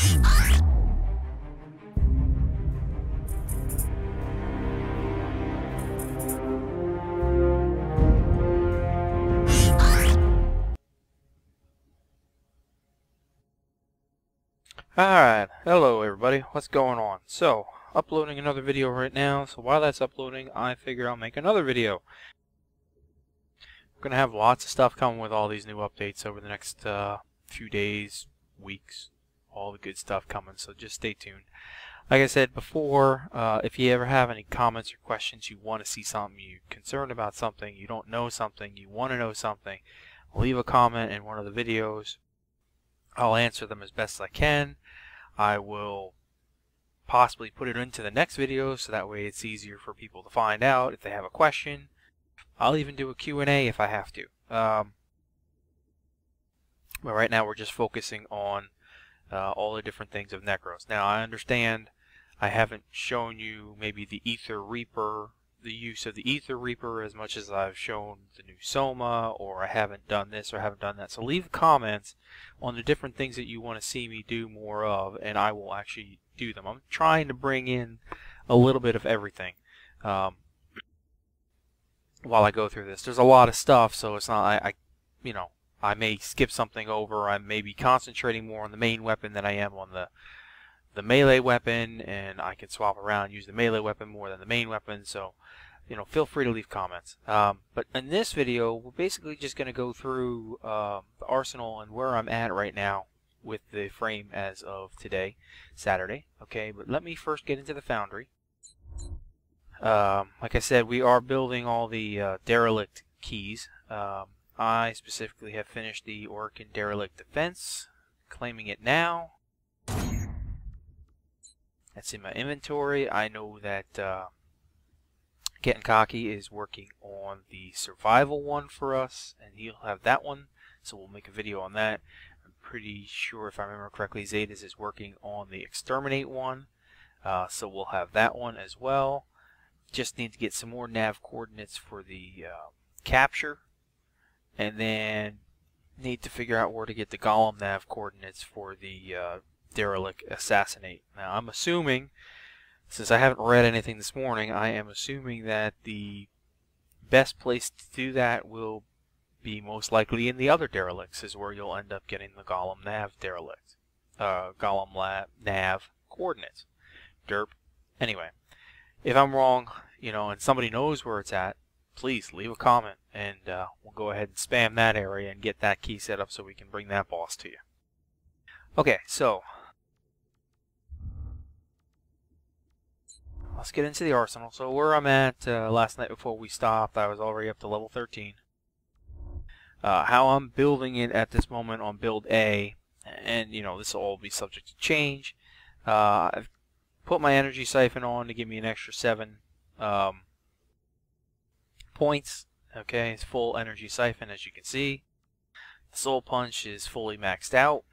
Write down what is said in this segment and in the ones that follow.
Alright, hello everybody, what's going on? So, uploading another video right now, so while that's uploading, I figure I'll make another video. We're gonna have lots of stuff coming with all these new updates over the next few days, weeks, all the good stuff coming, so just stay tuned. Like I said before, if you ever have any comments or questions, you want to see something, you're concerned about something, you don't know something, you want to know something, leave a comment in one of the videos. I'll answer them as best as I can. I will possibly put it into the next video so that way it's easier for people to find out if they have a question. I'll even do a Q&A if I have to. But right now we're just focusing on all the different things of Nekros. Now I understand I haven't shown you maybe the Ether Reaper, the use of the Ether Reaper as much as I've shown the new Soma, or I haven't done this or haven't done that. So leave comments on the different things that you want to see me do more of, and I will actually do them. I'm trying to bring in a little bit of everything while I go through this. There's a lot of stuff, so it's not I may skip something over. I may be concentrating more on the main weapon than I am on the melee weapon, and I can swap around, use the melee weapon more than the main weapon, so feel free to leave comments. But in this video, we're basically just going to go through the arsenal and where I'm at right now with the frame as of today, Saturday. Okay, but let me first get into the foundry. Like I said, we are building all the derelict keys. I specifically have finished the Orkin derelict defense, claiming it now. That's in my inventory. I know that Getting Cocky is working on the survival one for us, and he'll have that one, so we'll make a video on that. I'm pretty sure, if I remember correctly, Zetas is working on the exterminate one, so we'll have that one as well. Just need to get some more nav coordinates for the capture, and then need to figure out where to get the golem nav coordinates for the derelict assassinate. Now I'm assuming, since I haven't read anything this morning, I am assuming that the best place to do that will be most likely in the other derelicts, is where you'll end up getting the golem nav derelict, nav coordinates. Derp. Anyway, if I'm wrong, and somebody knows where it's at, please leave a comment, and we'll go ahead and spam that area and get that key set up so we can bring that boss to you. Okay, so let's get into the arsenal. So where I'm at last night before we stopped, I was already up to level 13. How I'm building it at this moment on build A, and this will all be subject to change. I've put my energy siphon on to give me an extra 7 points. Okay, it's full energy siphon, as you can see. The soul punch is fully maxed out.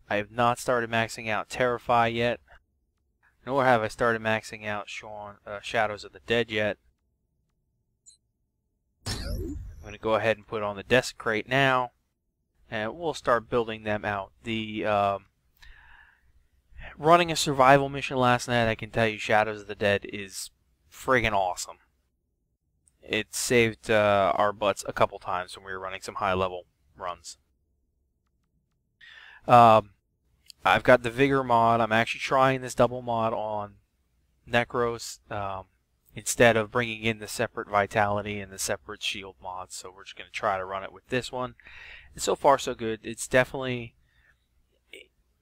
I have not started maxing out Terrify yet, nor have I started maxing out Shadows of the Dead yet. I'm going to go ahead and put on the Desecrate now, and we'll start building them out. The running a survival mission last night, I can tell you Shadows of the Dead is friggin' awesome. It saved our butts a couple times when we were running some high-level runs. I've got the Vigor mod. I'm actually trying this double mod on Nekros instead of bringing in the separate Vitality and the separate Shield mods. So we're just going to try to run it with this one. And so far, so good. It's definitely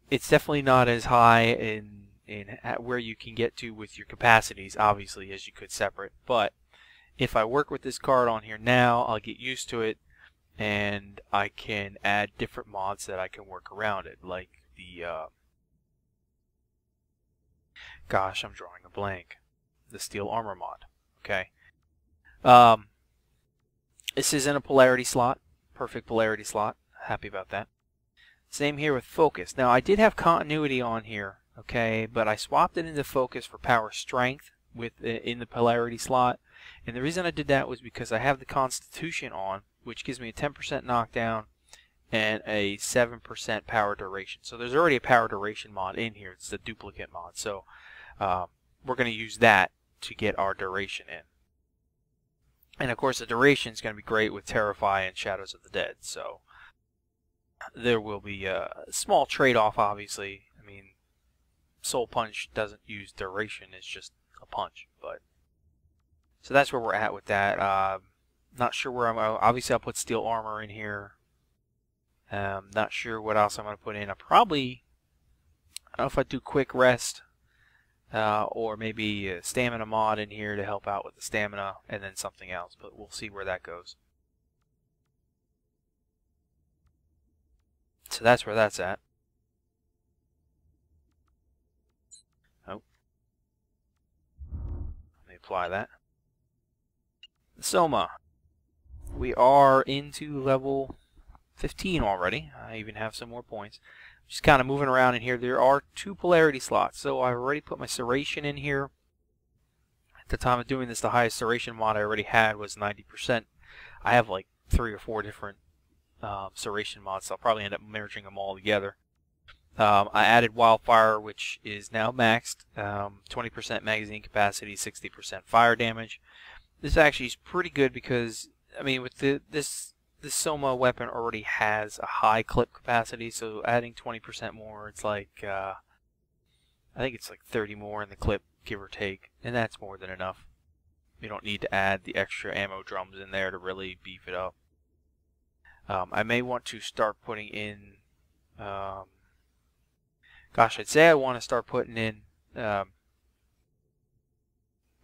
not as high in where you can get to with your capacities, obviously, as you could separate. But if I work with this card on here now, I'll get used to it, and I can add different mods that I can work around it, like the gosh, I'm drawing a blank. The Steel Armor mod. Okay. This is in a polarity slot. Perfect polarity slot. Happy about that. Same here with Focus. Now, I did have Continuity on here, okay, but I swapped it into Focus for Power Strength in the polarity slot. And the reason I did that was because I have the Constitution on, which gives me a 10% knockdown and a 7% power duration. So there's already a power duration mod in here. It's the duplicate mod. So we're going to use that to get our duration in. And of course the duration is going to be great with Terrify and Shadows of the Dead. So there will be a small trade-off, obviously. I mean, Soul Punch doesn't use duration, it's just a punch. But so that's where we're at with that. Not sure where obviously I'll put steel armor in here. Not sure what else I'm going to put in. I don't know if I do quick rest or maybe a stamina mod in here to help out with the stamina, and then something else, but we'll see where that goes. So that's where that's at. Oh. Let me apply that. Soma. We are into level 15 already. I even have some more points. Just kind of moving around in here. There are 2 polarity slots, so I've already put my Serration in here. At the time of doing this, the highest Serration mod I already had was 90%. I have like 3 or 4 different Serration mods, so I'll probably end up merging them all together. I added Wildfire, which is now maxed. 20% magazine capacity, 60% fire damage. This actually is pretty good because, I mean, with this Soma weapon already has a high clip capacity, so adding 20% more, it's like, I think it's like 30 more in the clip, give or take, and that's more than enough. You don't need to add the extra ammo drums in there to really beef it up. I may want to start putting in, gosh, I'd say I want to start putting in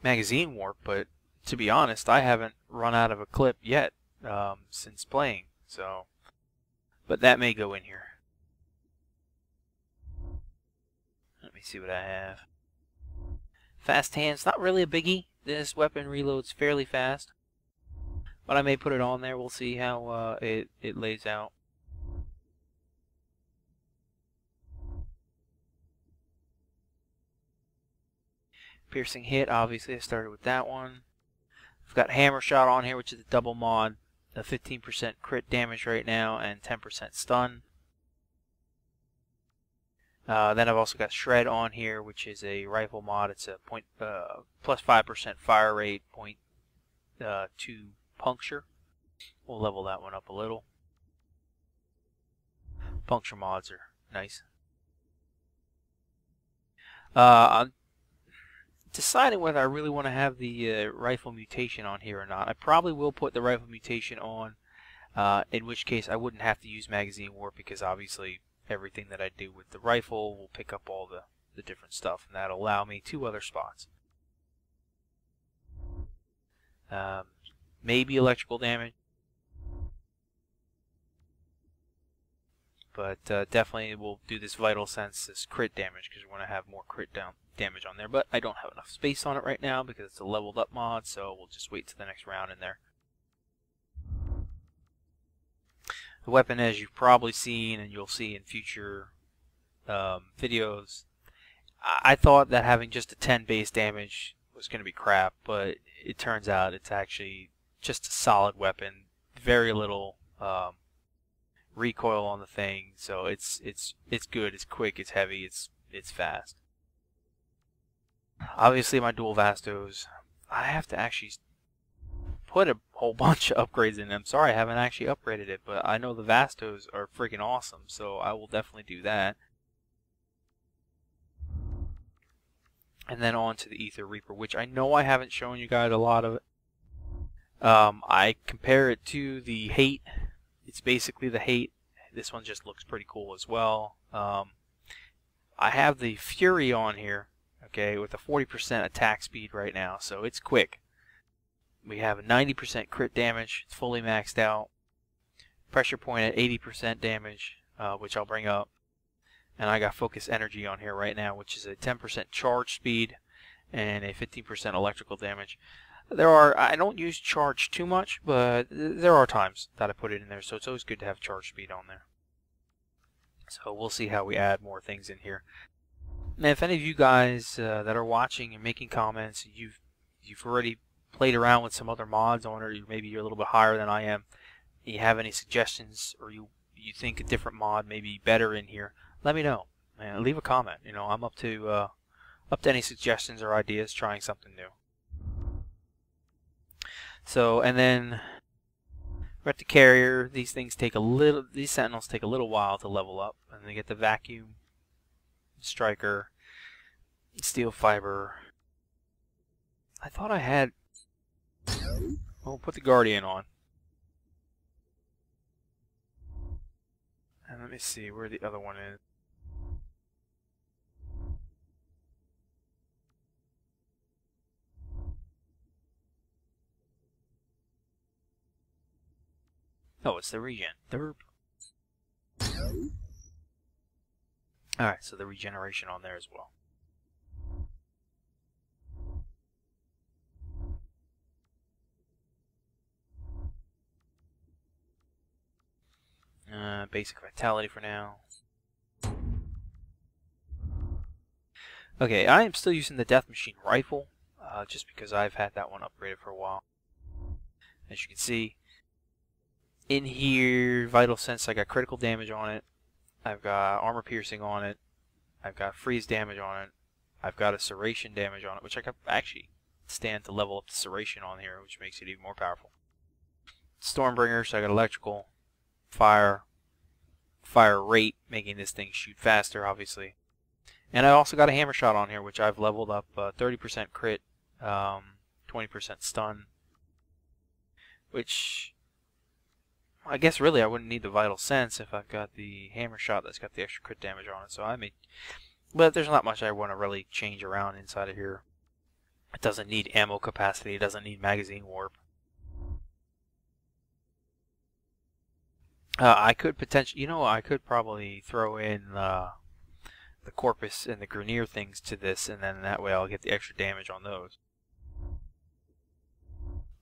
magazine warp, but to be honest, I haven't run out of a clip yet since playing, so, but that may go in here. Let me see what I have. Fast hands, not really a biggie. This weapon reloads fairly fast, but I may put it on there. We'll see how it lays out. Piercing hit, obviously I started with that one. I've got Hammer Shot on here, which is a double mod. A 15% crit damage right now and 10% stun. Then I've also got Shred on here, which is a rifle mod. It's a plus 5% fire rate, 0.2 puncture. We'll level that one up a little. Puncture mods are nice. I'm deciding whether I really want to have the rifle mutation on here or not. I probably will put the rifle mutation on, in which case I wouldn't have to use magazine warp, because obviously everything that I do with the rifle will pick up all the different stuff, and that'll allow me 2 other spots. Maybe electrical damage, but definitely we'll do this Vital Sense, this crit damage, because we want to have more crit damage on there, but I don't have enough space on it right now because it's a leveled up mod, so we'll just wait till the next round in there. The weapon, as you've probably seen and you'll see in future videos, I thought that having just a 10 base damage was going to be crap, but it turns out it's actually just a solid weapon. Very little recoil on the thing, so it's good, it's quick, it's heavy, it's fast. Obviously my dual Vastos, I have to actually put a whole bunch of upgrades in them. Sorry I haven't actually upgraded it, but I know the Vastos are freaking awesome, so I will definitely do that. And then on to the Ether Reaper, which I know I haven't shown you guys a lot of it. I compare it to the Hate. It's basically the Hate. This one just looks pretty cool as well. I have the Fury on here, okay, with a 40% attack speed right now, so it's quick. We have a 90% crit damage, it's fully maxed out. Pressure point at 80% damage, which I'll bring up. And I got Focus Energy on here right now, which is a 10% charge speed and a 15% electrical damage. I don't use charge too much, but there are times that I put it in there, so it's always good to have charge speed on there. So we'll see how we add more things in here. Now, if any of you guys that are watching and making comments, you've already played around with some other mods on it, or maybe you're a little bit higher than I am, and you have any suggestions, or you you think a different mod may be better in here, let me know. And leave a comment. You know, I'm up to any suggestions or ideas, trying something new. So, and then we're at the carrier. These sentinels take a little while to level up, and they get the vacuum, striker, steel fiber. I thought I had. We'll put the guardian on. And let me see where the other one is. Oh, it's the regen. Derp. Alright, so the regeneration on there as well. Basic vitality for now. Okay, I am still using the Death Machine rifle, just because I've had that one upgraded for a while. As you can see, in here, Vital Sense, I got critical damage on it. I've got armor piercing on it. I've got freeze damage on it. I've got a serration damage on it, which I can actually stand to level up the serration on here, which makes it even more powerful. Stormbringer, so I got electrical, fire rate, making this thing shoot faster, obviously. And I also got a hammer shot on here, which I've leveled up 30% crit, 20% stun, which I guess really I wouldn't need the Vital Sense if I've got the hammer shot that's got the extra crit damage on it. So I may, but there's not much I want to really change around inside of here. It doesn't need ammo capacity. It doesn't need magazine warp. I could potentially, you know, I could probably throw in the Corpus and the Grineer things to this, and then that way I'll get the extra damage on those.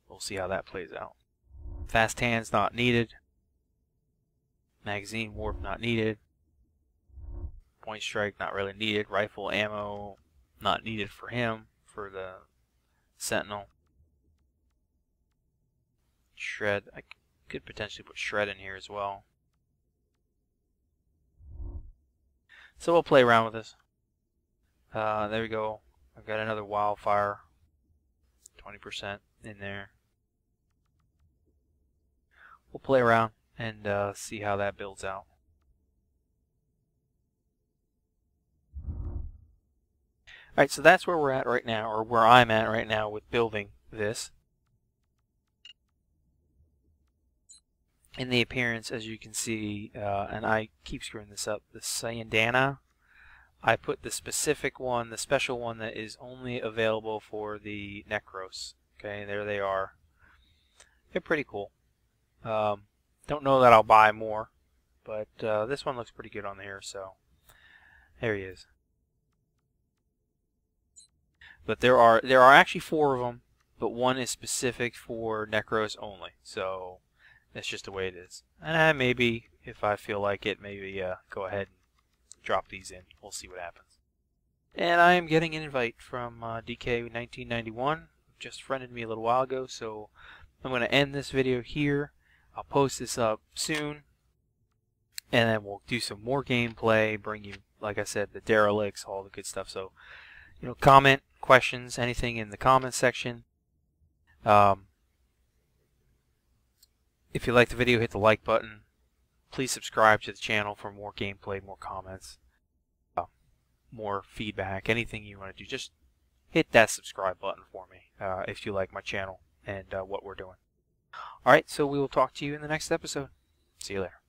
We'll see how that plays out. Fast hands not needed. Magazine warp not needed. Point strike not really needed. Rifle ammo not needed for him, for the Sentinel. Shred, I could potentially put Shred in here as well. So we'll play around with this. There we go. I've got another Wildfire. 20% in there. We'll play around and see how that builds out. Alright, so that's where we're at right now, or where I'm at right now with building this. In the appearance, as you can see, and I keep screwing this up, the Sayandana, I put the specific one, the special one that is only available for the Nekros. Okay, there they are. They're pretty cool. Don't know that I'll buy more, but this one looks pretty good on here, so there he is. But there are actually 4 of them, but one is specific for Nekros only, so that's just the way it is. And maybe, if I feel like it, maybe go ahead and drop these in. We'll see what happens. And I am getting an invite from DK1991. Just friended me a little while ago, so I'm going to end this video here. I'll post this up soon, and then we'll do some more gameplay, bring you, like I said, the derelicts, all the good stuff. So, you know, comment, questions, anything in the comment section. If you like the video, hit the like button. Please subscribe to the channel for more gameplay, more comments, more feedback, anything you want to do. Just hit that subscribe button for me if you like my channel and what we're doing. Alright, so we will talk to you in the next episode. See you later.